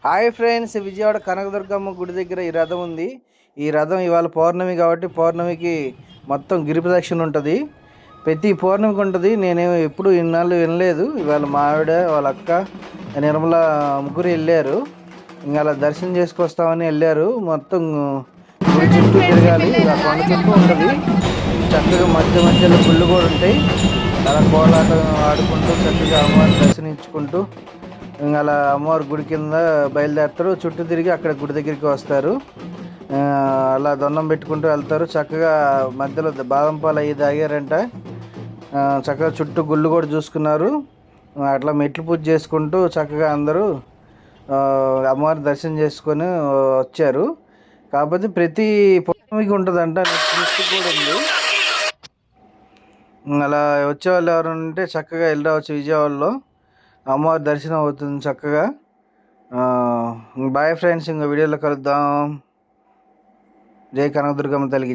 Hi friends, Vijayawada Kanakadurgamma గుడి దగ్గర ఈ రథం ఉంది. ఈ రథం ఇవాళ పౌర్ణమి కాబట్టి పౌర్ణమికి మొత్తం గిరి ప్రదక్షిణ ఉంటుంది. ప్రతి పౌర్ణమికి ఉంటుంది. నేనేమో ఎప్పుడు ఇన్నాళ్ళు వినలేదు. ఇవాళ మా ఆవిడ వాళ్ళ అక్క నిర్మల ముగ్గురు వెళ్ళారు. ఇంకా అలా దర్శనం చేసుకొస్తామని వెళ్ళారు. మొత్తం గుడి చుట్టూ తిరగాలి. ఇలా కొండ చుట్టూ ఉంటుంది. చక్కగా మధ్య మధ్యలో గుళ్ళు కూడా ఉంటాయి. అలా కోలాటం ఆడుకుంటూ చక్కగా అమ్మవారిని దర్శనించుకుంటూ ఇంకా అలా అమ్మవారి గుడి కింద బయలుదేరుతారు. చుట్టూ తిరిగి అక్కడ గుడి దగ్గరికి వస్తారు. అలా దండం పెట్టుకుంటూ వెళ్తారు. చక్కగా మధ్యలో బాదం పాలు అయ్యి తాగారంట. చక్కగా చుట్టూ గుళ్ళు కూడా చూసుకున్నారు. అట్లా మెట్లు పూజ చేసుకుంటూ చక్కగా అందరూ అమ్మవారి దర్శనం చేసుకొని వచ్చారు. కాకపోతే ప్రతి పౌర్ణమికి ఉంటుందంట. నెక్స్ట్ కూడా ఉంది. అలా వచ్చేవాళ్ళు ఎవరైనా ఉంటే చక్కగా వెళ్ళి రావచ్చు. విజయవాడలో అమ్మవారి దర్శనం అవుతుంది చక్కగా. బాయ్ ఫ్రెండ్స్, ఇంకో వీడియోలో కలుద్దాం. జై కనకదుర్గమ్మ తల్లికి.